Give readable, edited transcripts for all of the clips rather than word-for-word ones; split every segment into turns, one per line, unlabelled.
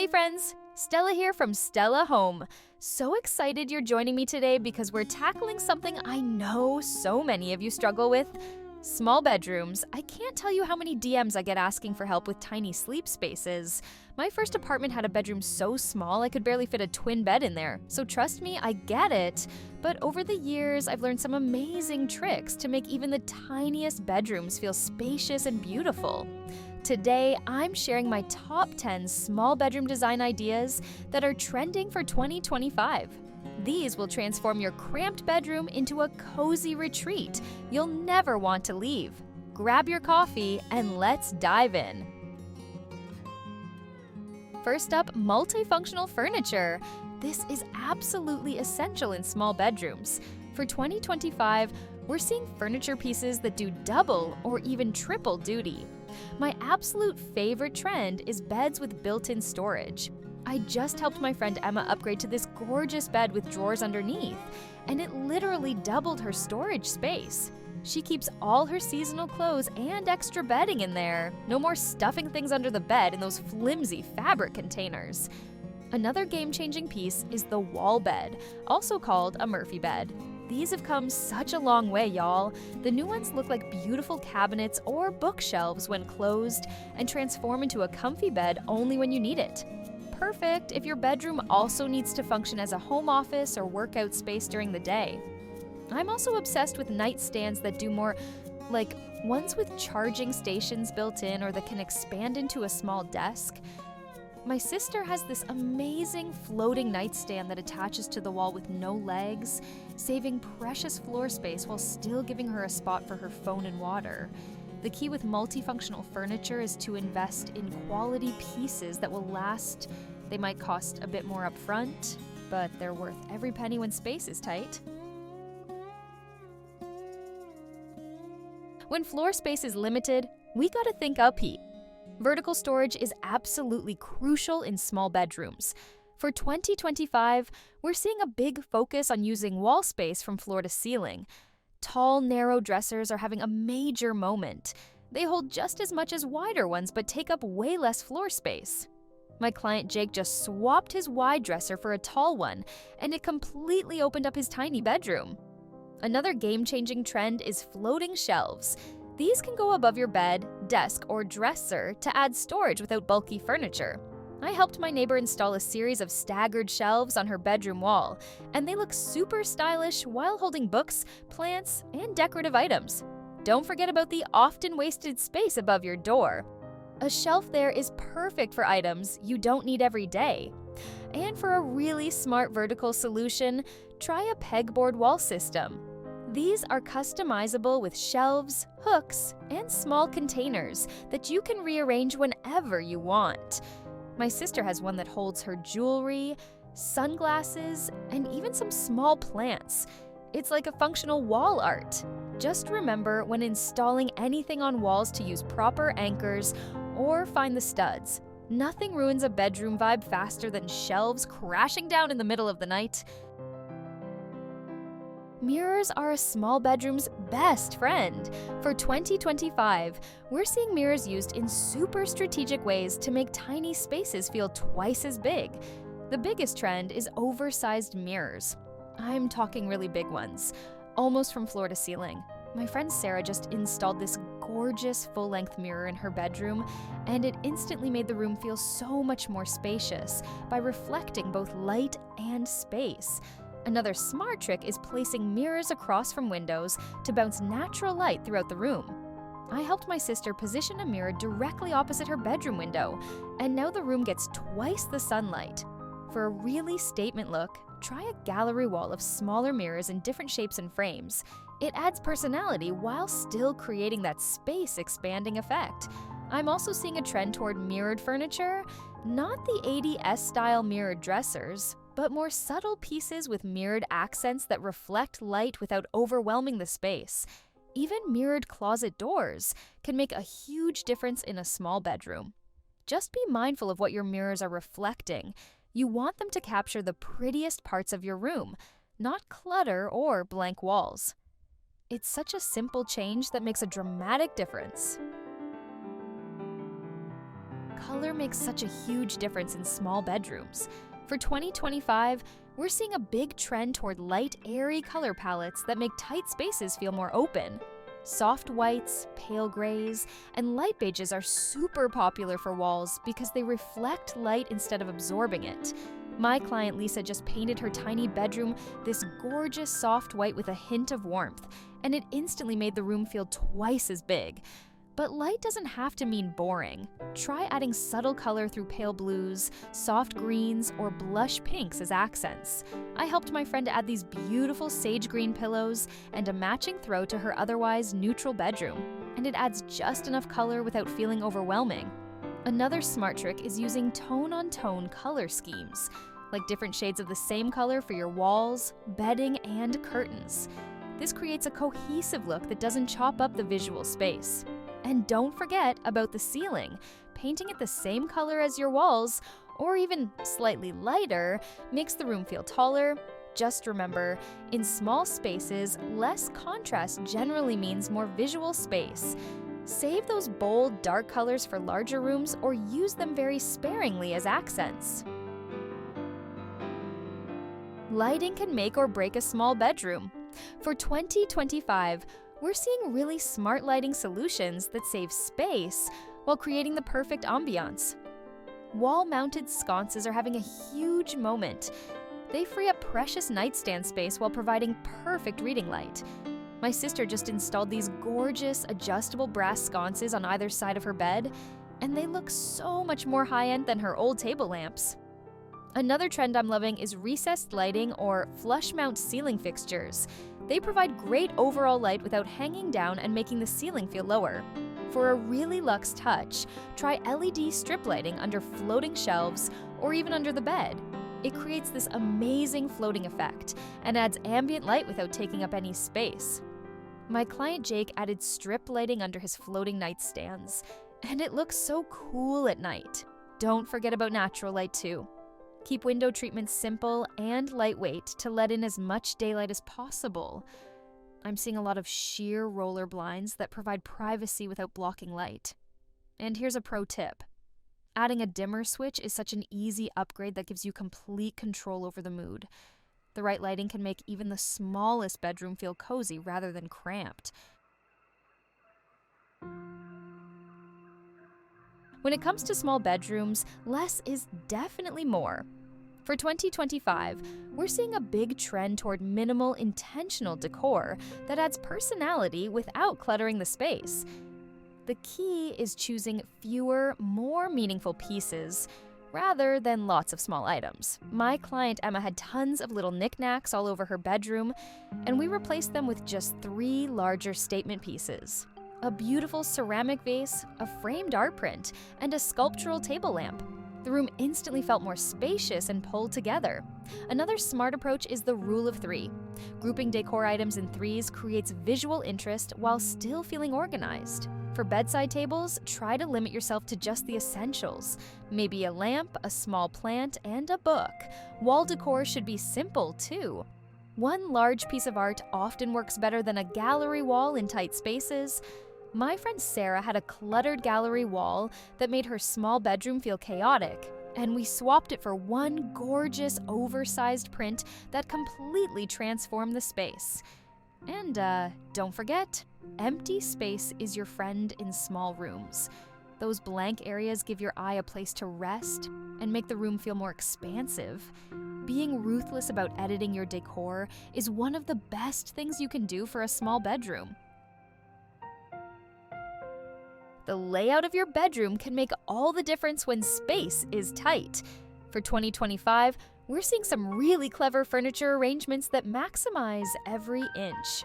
Hey friends, Stella here from Stella Home. So excited you're joining me today because we're tackling something I know so many of you struggle with. Small bedrooms. I can't tell you how many DMs I get asking for help with tiny sleep spaces. My first apartment had a bedroom so small I could barely fit a twin bed in there, so trust me, I get it. But over the years, I've learned some amazing tricks to make even the tiniest bedrooms feel spacious and beautiful. Today, I'm sharing my top 10 small bedroom design ideas that are trending for 2025. These will transform your cramped bedroom into a cozy retreat you'll never want to leave. Grab your coffee and let's dive in. First up, multifunctional furniture. This is absolutely essential in small bedrooms. For 2025, we're seeing furniture pieces that do double or even triple duty. My absolute favorite trend is beds with built-in storage. I just helped my friend Emma upgrade to this gorgeous bed with drawers underneath, and it literally doubled her storage space. She keeps all her seasonal clothes and extra bedding in there. No more stuffing things under the bed in those flimsy fabric containers. Another game-changing piece is the wall bed, also called a Murphy bed. These have come such a long way, y'all. The new ones look like beautiful cabinets or bookshelves when closed and transform into a comfy bed only when you need it. Perfect if your bedroom also needs to function as a home office or workout space during the day. I'm also obsessed with nightstands that do more, like ones with charging stations built in or that can expand into a small desk. My sister has this amazing floating nightstand that attaches to the wall with no legs, saving precious floor space while still giving her a spot for her phone and water. The key with multifunctional furniture is to invest in quality pieces that will last. They might cost a bit more up front, but they're worth every penny when space is tight. When floor space is limited, we gotta think upbeat. Vertical storage is absolutely crucial in small bedrooms. For 2025, we're seeing a big focus on using wall space from floor to ceiling. Tall, narrow dressers are having a major moment. They hold just as much as wider ones but take up way less floor space. My client Jake just swapped his wide dresser for a tall one, and it completely opened up his tiny bedroom. Another game-changing trend is floating shelves. These can go above your bed, desk, or dresser to add storage without bulky furniture. I helped my neighbor install a series of staggered shelves on her bedroom wall, and they look super stylish while holding books, plants, and decorative items. Don't forget about the often wasted space above your door. A shelf there is perfect for items you don't need every day. And for a really smart vertical solution, try a pegboard wall system. These are customizable with shelves, hooks, and small containers that you can rearrange whenever you want. My sister has one that holds her jewelry, sunglasses, and even some small plants. It's like a functional wall art. Just remember when installing anything on walls to use proper anchors or find the studs. Nothing ruins a bedroom vibe faster than shelves crashing down in the middle of the night. Mirrors are a small bedroom's best friend. For 2025, we're seeing mirrors used in super strategic ways to make tiny spaces feel twice as big. The biggest trend is oversized mirrors. I'm talking really big ones, almost from floor to ceiling. My friend Sarah just installed this gorgeous full-length mirror in her bedroom, and it instantly made the room feel so much more spacious by reflecting both light and space. Another smart trick is placing mirrors across from windows to bounce natural light throughout the room. I helped my sister position a mirror directly opposite her bedroom window, and now the room gets twice the sunlight. For a really statement look, try a gallery wall of smaller mirrors in different shapes and frames. It adds personality while still creating that space-expanding effect. I'm also seeing a trend toward mirrored furniture, not the 80s-style mirrored dressers, but more subtle pieces with mirrored accents that reflect light without overwhelming the space. Even mirrored closet doors can make a huge difference in a small bedroom. Just be mindful of what your mirrors are reflecting. You want them to capture the prettiest parts of your room, not clutter or blank walls. It's such a simple change that makes a dramatic difference. color makes such a huge difference in small bedrooms. For 2025, we're seeing a big trend toward light, airy color palettes that make tight spaces feel more open. Soft whites, pale grays, and light beiges are super popular for walls because they reflect light instead of absorbing it. My client Lisa just painted her tiny bedroom this gorgeous soft white with a hint of warmth, and it instantly made the room feel twice as big. But light doesn't have to mean boring. Try adding subtle color through pale blues, soft greens, or blush pinks as accents. I helped my friend add these beautiful sage green pillows and a matching throw to her otherwise neutral bedroom, and it adds just enough color without feeling overwhelming. Another smart trick is using tone-on-tone color schemes, like different shades of the same color for your walls, bedding, and curtains. This creates a cohesive look that doesn't chop up the visual space. And don't forget about the ceiling. Painting it the same color as your walls, or even slightly lighter, makes the room feel taller. Just remember, in small spaces, less contrast generally means more visual space. Save those bold, dark colors for larger rooms or use them very sparingly as accents. Lighting can make or break a small bedroom. For 2025, we're seeing really smart lighting solutions that save space while creating the perfect ambiance. Wall-mounted sconces are having a huge moment. They free up precious nightstand space while providing perfect reading light. My sister just installed these gorgeous adjustable brass sconces on either side of her bed, and they look so much more high-end than her old table lamps. Another trend I'm loving is recessed lighting or flush mount ceiling fixtures. They provide great overall light without hanging down and making the ceiling feel lower. For a really luxe touch, try LED strip lighting under floating shelves or even under the bed. It creates this amazing floating effect and adds ambient light without taking up any space. My client Jake added strip lighting under his floating nightstands, and it looks so cool at night. Don't forget about natural light too. Keep window treatments simple and lightweight to let in as much daylight as possible. I'm seeing a lot of sheer roller blinds that provide privacy without blocking light. And here's a pro tip. Adding a dimmer switch is such an easy upgrade that gives you complete control over the mood. The right lighting can make even the smallest bedroom feel cozy rather than cramped. When it comes to small bedrooms, less is definitely more. For 2025, we're seeing a big trend toward minimal, intentional decor that adds personality without cluttering the space. The key is choosing fewer, more meaningful pieces rather than lots of small items. My client Emma had tons of little knickknacks all over her bedroom, and we replaced them with just 3 larger statement pieces. A beautiful ceramic vase, a framed art print, and a sculptural table lamp. The room instantly felt more spacious and pulled together. Another smart approach is the rule of 3. Grouping decor items in 3s creates visual interest while still feeling organized. For bedside tables, try to limit yourself to just the essentials. Maybe a lamp, a small plant, and a book. Wall decor should be simple too. One large piece of art often works better than a gallery wall in tight spaces. My friend Sarah had a cluttered gallery wall that made her small bedroom feel chaotic, and we swapped it for one gorgeous, oversized print that completely transformed the space. And don't forget, empty space is your friend in small rooms. Those blank areas give your eye a place to rest and make the room feel more expansive. Being ruthless about editing your decor is one of the best things you can do for a small bedroom. The layout of your bedroom can make all the difference when space is tight. For 2025, we're seeing some really clever furniture arrangements that maximize every inch.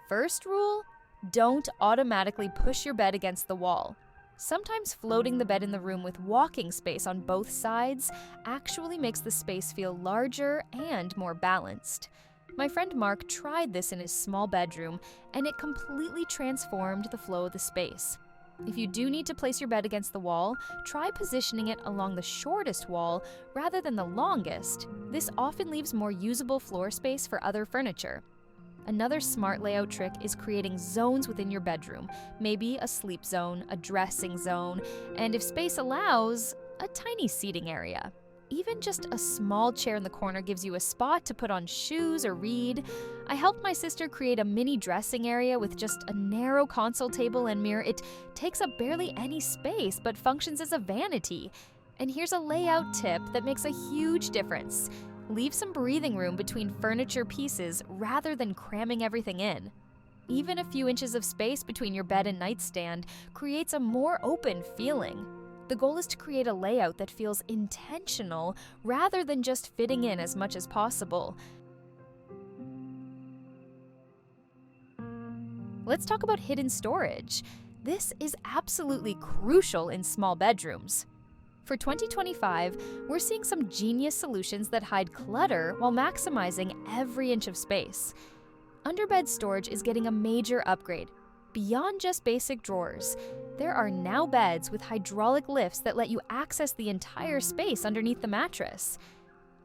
First rule, don't automatically push your bed against the wall. Sometimes floating the bed in the room with walking space on both sides actually makes the space feel larger and more balanced. My friend Mark tried this in his small bedroom, and it completely transformed the flow of the space. If you do need to place your bed against the wall, try positioning it along the shortest wall rather than the longest. This often leaves more usable floor space for other furniture. Another smart layout trick is creating zones within your bedroom, maybe a sleep zone, a dressing zone, and if space allows, a tiny seating area. Even just a small chair in the corner gives you a spot to put on shoes or read. I helped my sister create a mini dressing area with just a narrow console table and mirror. It takes up barely any space but functions as a vanity. And here's a layout tip that makes a huge difference. Leave some breathing room between furniture pieces rather than cramming everything in. Even a few inches of space between your bed and nightstand creates a more open feeling. The goal is to create a layout that feels intentional rather than just fitting in as much as possible. Let's talk about hidden storage. This is absolutely crucial in small bedrooms. For 2025, we're seeing some genius solutions that hide clutter while maximizing every inch of space. Underbed storage is getting a major upgrade. Beyond just basic drawers, there are now beds with hydraulic lifts that let you access the entire space underneath the mattress.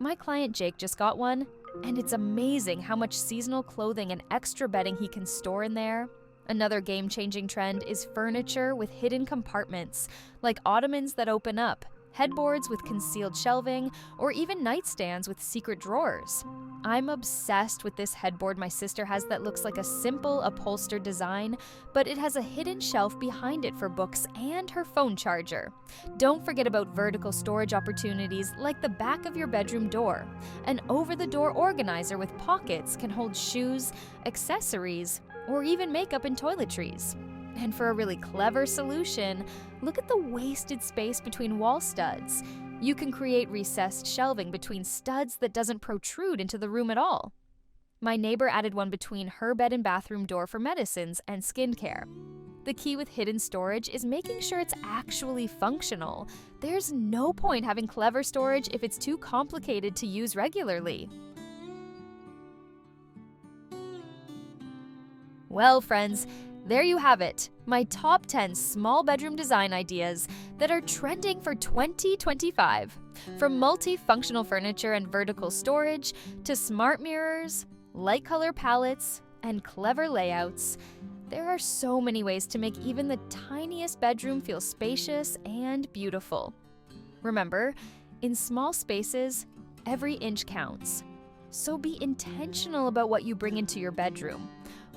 My client Jake just got one, and it's amazing how much seasonal clothing and extra bedding he can store in there. Another game-changing trend is furniture with hidden compartments, like ottomans that open up, headboards with concealed shelving, or even nightstands with secret drawers. I'm obsessed with this headboard my sister has that looks like a simple upholstered design, but it has a hidden shelf behind it for books and her phone charger. Don't forget about vertical storage opportunities like the back of your bedroom door. An over-the-door organizer with pockets can hold shoes, accessories, or even makeup and toiletries. And for a really clever solution, look at the wasted space between wall studs. You can create recessed shelving between studs that doesn't protrude into the room at all. My neighbor added one between her bed and bathroom door for medicines and skincare. The key with hidden storage is making sure it's actually functional. There's no point having clever storage if it's too complicated to use regularly. Well, friends, there you have it, my top 10 small bedroom design ideas that are trending for 2025. From multifunctional furniture and vertical storage to smart mirrors, light color palettes, and clever layouts, there are so many ways to make even the tiniest bedroom feel spacious and beautiful. Remember, in small spaces, every inch counts. So be intentional about what you bring into your bedroom.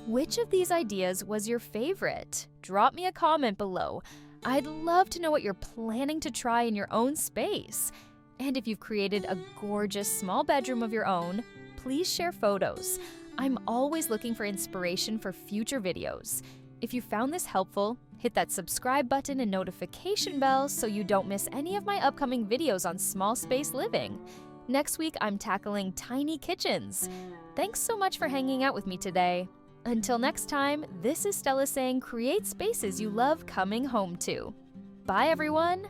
Which of these ideas was your favorite? Drop me a comment below. I'd love to know what you're planning to try in your own space. And if you've created a gorgeous small bedroom of your own, please share photos. I'm always looking for inspiration for future videos. If you found this helpful, hit that subscribe button and notification bell so you don't miss any of my upcoming videos on small space living. Next week, I'm tackling tiny kitchens. Thanks so much for hanging out with me today. Until next time, this is Stella saying create spaces you love coming home to. Bye, everyone!